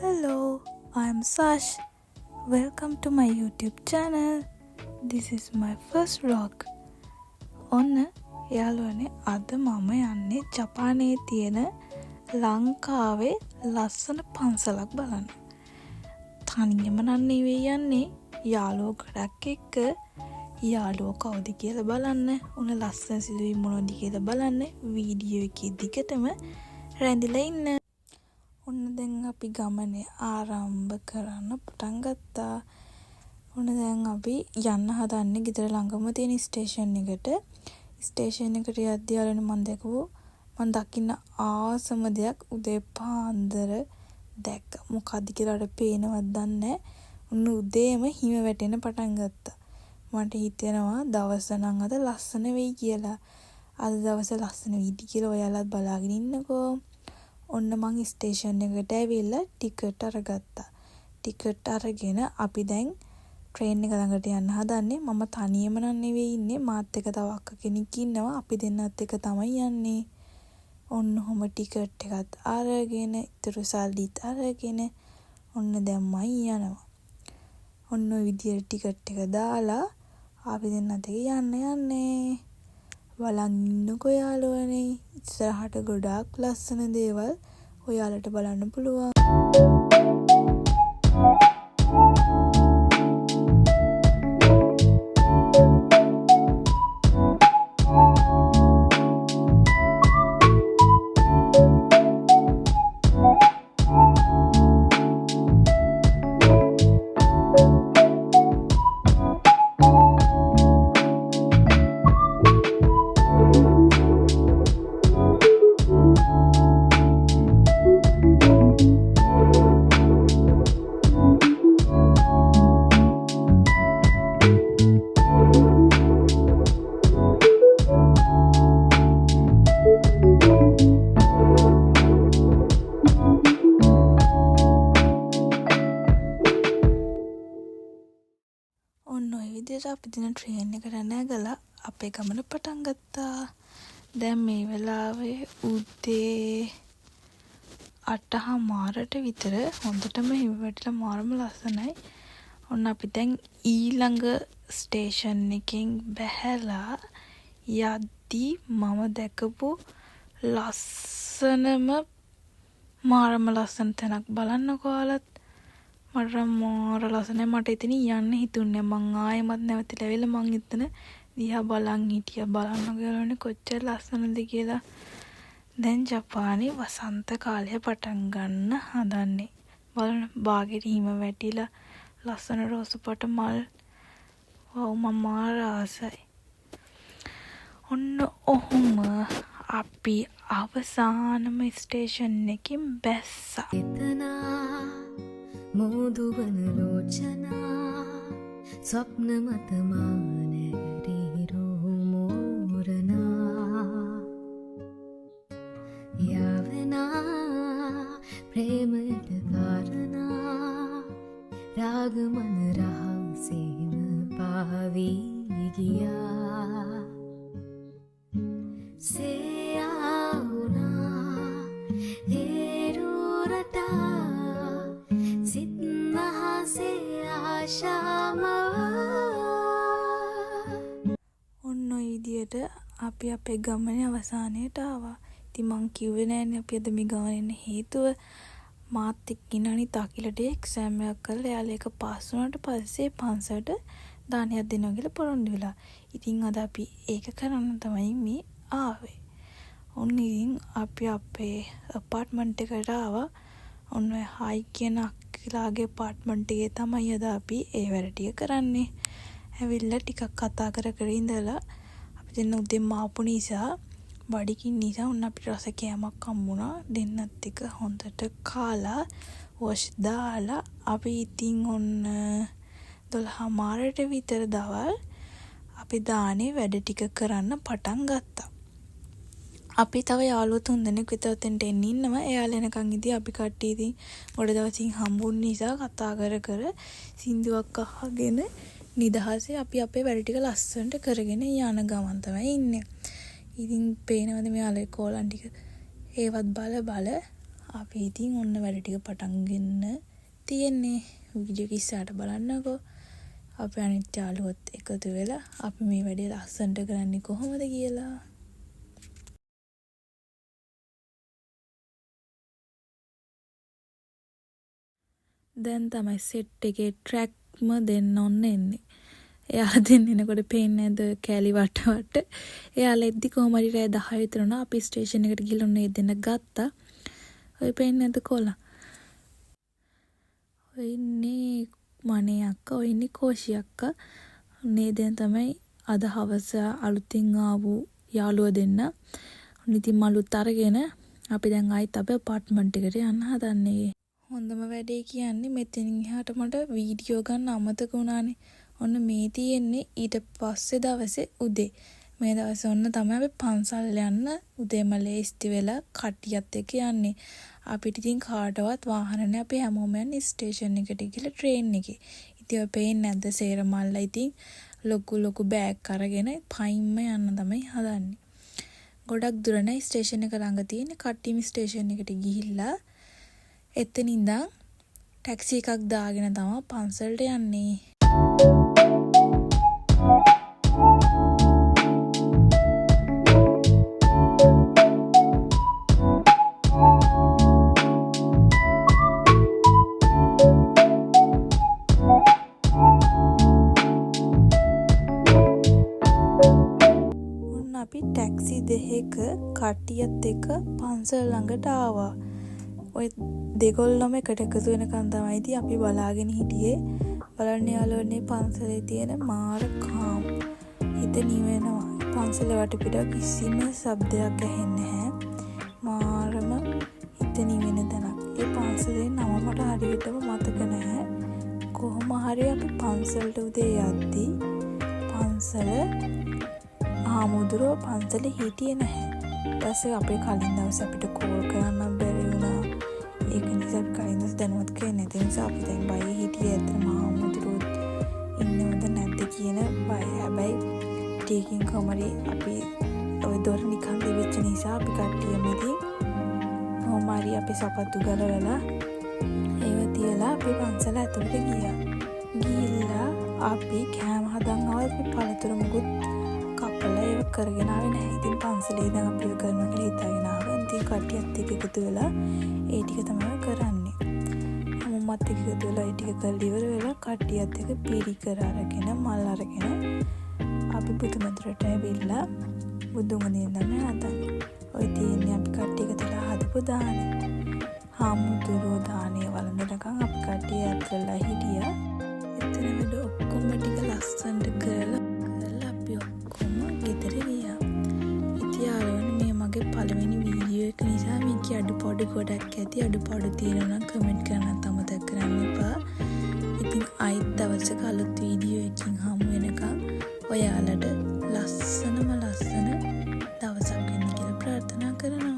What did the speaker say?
Hello, I'm Sash. Welcome to my YouTube channel. This is my first vlog. ඔන්න යාළුවනේ අද මම යන්නේ ජපානයේ තියෙන ලංකාවේ ලස්සන පන්සලක් බලන්න. තනියම නෙවෙයි යන්නේ යාළුවෝ ගොඩක් එක්ක. යාළුවෝ කවුද කියලා බලන්න, උන ලස්සන සිදුවීම් මොනවද කියලා බලන්න වීඩියෝ එකේ දිගටම රැඳිලා ඉන්න. ඔන්න දැන් අපි ගමනේ ආරම්භ කරන්න පටන් ගත්තා. ඔන්න දැන් අපි යන්න හදන්නේ ගෙදර ළඟම තියෙන ස්ටේෂන් එකට. ස්ටේෂන් එකට යද්දී ආරෙන මම දකින්න ආසම දෙයක් උදේ පාන්දර දැක්ක. මොකද්ද කියලා පේනවත් දන්නේ නැහැ. ඔන්න උදේම හිම වැටෙන්න පටන් ගත්තා. මට හිතෙනවා දවස නම් අද ලස්සන වෙයි කියලා. අද දවස ලස්සන වෙයිද කියලා ඔයාලත් බලාගෙන ඉන්නකෝ. ඔන්න මං ස්ටේෂන් එකට ඇවිල්ලා ටිකට් අරගත්තා. ටිකට් අරගෙන අපි දැන් ට්‍රේන් එක ළඟට යන්න හදන්නේ. මම තනියම නෙවෙයි ඉන්නේ. මාත් එක්ක තව අක්ක කෙනෙක් ඉන්නවා. අපි දෙන්නත් එක තමයි යන්නේ. ඔන්න ඔහොම ටිකට් එකත් අරගෙන, ඊටු සල්ලිත් අරගෙන ඔන්න දැන් මම යනවා. ඔන්න ඔය විදියට ටිකට් එක දාලා අපි දෙන්නත් එක යන්නේ. බලන් ඉන්නකෝ යාළුවනේ. ඉස්සරහට ගොඩාක් ලස්සන දේවල් ඔයාලට බලන්න පුළුවන්. ඔන්න ඔය විදිහට අපි දින ට්‍රේන් එකට නැගලා අපේ ගමන පටන් ගත්තා. දැන් මේ වෙලාවේ උදේ 8:00 විතර. හොඳටම හිම වැටිලා මාරම ලස්සනයි. ඔන්න අපි දැන් ඊළඟ ස්ටේෂන් එකෙන් බැහැලා යද්දී මම දැකපු ලස්සනම මාරම ලස්සන තැනක් බලන්නකෝ ඔයාලත්. මට මාර ලස්සනයි. මට එතන යන්න හිතුන්නේ. මං ආයෙමත් නැවතිලා ඇවිල්ලා මං එතන දිහා බලන් හිටියා. බලන්න ගියලෝනේ කොච්චර ලස්සනද කියලා. දැන් ජපානයේ වසන්ත කාලය පටන් ගන්න හදන්නේ. බලන්න බාගෙට හිම වැටිලා ලස්සන රෝස පාට මල්. වව් මම මාර ආසයි. ඔන්න ඔහොම අපි අවසානම ස්ටේෂන් එකකින් බැස්සා. මෝදුවන ලෝචනා ස්වප්න මත මානැරිරෝ මෝරනා යවනා ප්‍රේමයට කාරණා රාගමන රහසේම පාවී ගියා සේයාවුනා හේරුරටා ඔන්න ඔය විදියට අපි අපේ ගමනේ අවසානයට ආවා. ඉතින් මං කිව්වේ නෑනේ අපි අද මේ ගමන එන්න හේතුව මාත් එක්ක ඉන්න අනිත් අකිලට එක්සෑම් එකක් කරලා එයාලා ඒක පාස් වුණාට පස්සේ පන්සලට දානයක් දෙනවා කියලා පොරොන්දු වෙලා. ඉතින් අද අපි ඒක කරන්න තමයි මේ ආවේ. ඔන්න ඉතින් අපි අපේ අපාර්ට්මන්ට් එකට ආවා. ඔන්න ඔය හයි කියන අක්කිලාගේ අපාර්ට්මන්ට් එකේ තමයි අද අපි ඒ වැඩ ටික කරන්නේ. ඇවිල්ලා ටිකක් කතා කර ඉඳලා අපි දෙන්න උදේම ආපු නිසා බඩගින්න නිසා උන් අපිට රස කෑමක් හම්බුණා. දෙන්නත් එක හොඳට කාලා වොෂ් දාලා අපි ඉතින් ඔන්න 12:00 විතර දවල් අපි දානේ වැඩ ටික කරන්න පටන් ගත්තා. අපි තව යාළුවෝ 3 දෙනෙක් විතර තෙන්ට එන්න ඉන්නවා. එයාලා එනකන් ඉතින් අපි කට්ටිය ඉතින් ගොඩ දවසින් හම්බුන් නිසා කතා කර සින්දුවක් අහගෙන නිදහසේ අපි අපේ වැඩ ටික ලස්සනට කරගෙන යන ගමන් තමයි ඉන්නේ. ඉතින් පේනවද මෙයාලේ කෝලන් ටික? ඒවත් බල අපි ඉතින් ඔන්න වැඩ ටික පටන් ගන්න තියෙන්නේ. වීඩියෝ එක ඉස්සරහට බලන්නකෝ. අපි අනිත් යාළුවොත් එකතු වෙලා අපි මේ වැඩේ ලස්සනට කරන්නේ කොහොමද කියලා. දැන් තමයි සෙට් එකේ ට්‍රැක්ම දෙන්න ඔන්න එන්නේ. එයාලා දෙන්න එනකොට පේන්නේ නැද්ද කෑලි වට. එයාලා එද්දි කොහොම හරි රෑ 10 විතර වුණා. අපි ස්ටේෂන් එකට ගිහලා ඔන්න ඒ දෙන්න ගත්තා. ඔය පේන්නේ නැද්ද කොලා? ඔය ඉන්නේ මනේ අක්කා, ඔය ඉන්නේ කෝෂි අක්කා. මේ දැන් තමයි අද හවස අලුතින් ආපු යාළුවෝ දෙන්න. ඉතින් මලුත් අරගෙන අපි දැන් ආයිත් අපේ අපාර්ට්මන්ට් එකට යන්න හදන්නේ. හොඳම වැඩේ කියන්නේ මෙතනින් එහාට මට වීඩියෝ ගන්න අමතක වුණානේ. ඔන්න මේ තියෙන්නේ ඊට පස්සේ දවසේ උදේ. මේ දවසේ ඔන්න තමයි අපි පන්සල් යන්න උදේම ලේස්ති වෙලා කට්ටියත් එක්ක යන්නේ. අපිට ඉතින් කාටවත් වාහන නැහැ. අපි හැමෝම යන්නේ ස්ටේෂන් එකට ගිහලා ට්‍රේන් එකේ. ඉතින් ඔය පේන්නේ නැද්ද සේරමල්ලා ඉතින් ලොකු බෑග් අරගෙන පයින්ම යන්න තමයි හදන්නේ. ගොඩක් දුර නැහැ ස්ටේෂන් එක ළඟ තියෙන. කට්ටියම ස්ටේෂන් එකට ගිහිල්ලා එතන ඉඳන් ටැක්සි එකක් දාගෙන තමයි පන්සලට යන්නේ. අපි ටැක්සි දෙකක කට්ටියත් එක්ක පන්සල ළඟට ආවා. ඔය දෙගොල්ලම එකට එකතු වෙනකන් තමයි ඉතින් අපි බලාගෙන හිටියේ. බලන්න යාළුවනේ පන්සලේ තියෙන මාර කාම්. හිත නිවෙනවා. පන්සලේ වටපිට කිසිම ශබ්දයක් ඇහෙන්නේ නැහැ. මාරම හිත නිවෙන තැනක්. ඒ පන්සලේ නම මට හරියටම මතක නැහැ. කොහොම හරි අපි පන්සලට උදේ යද්දී පන්සල ආමුදුරෝ පන්සලේ හිටියේ නැහැ. ඊපස්සේ අපේ කලින් දවසේ අපිට කෝල් කරන්න බැරි වුණා. ඒක නිසා අපි කලින් දවස් දැනුවත් කරේ නැති නිසා අපි දැන් බයි හිටියේ ඇත්තටම ආමුදුරෝ ඉන්නවද නැද්ද කියන බය. හැබැයි ටිකකින් කොමරි අපි ඔය දොර නිකන් දෙවිච්ච නිසා අපි කට්ටියම ඉතින් කොහොම හරි අපි සපත්තු ගලවලා ඒව තියලා අපි පන්සල ඇතුළට ගියා. ගිහිල්ලා අපි කෑම හදන් ආවත් පළතුරු මුකුත් කපලා ඒක කරගෙන ආවේ නැහැ. ඉතින් පන්සලේ ඉඳන් අපි කරනවා කියලා හිතාගෙන ආවා. ඉතින් කට්ටියත් එක්ක එකතු වෙලා ඒ ටික තමයි කරන්නේ. මමත් එක්ක එකතු වෙලා ඒ ටික කරලා ඉවර වෙලා කට්ටියත් එක්ක පිරිකර අරගෙන මල් අරගෙන අපි බුදුමඳුරට ඇවිල්ලා බුදුන් වඳින්න හදන්නේ. ඔය තියෙන්නේ අපි කට්ටිය එකතුලා හදපු දානේ. හාමුදුරුවෝ දානේ වළඳනකම් අපි කට්ටිය ඇතුළලා හිටියා. එතන වැඩ ඔක්කොම ටික ලස්සනට කරලා අපි ඔක්කොම ගෙදර ගියා. ඉතින් යාළුවනේ මේ මගේ පළවෙනි වීඩියෝ එක නිසා මේකේ අඩුපාඩු ගොඩක් ඇති. අඩුපාඩු තියෙනවා නම් කමෙන්ට් කරන්නත් අමතක කරන්න එපා. ඉතින් ආයෙත් දවසක අලුත් වීඩියෝ එකකින් හමු වෙනකම් ඔයාලට ලස්සන දවසක් වෙන්න කියලා ප්‍රාර්ථනා කරනවා.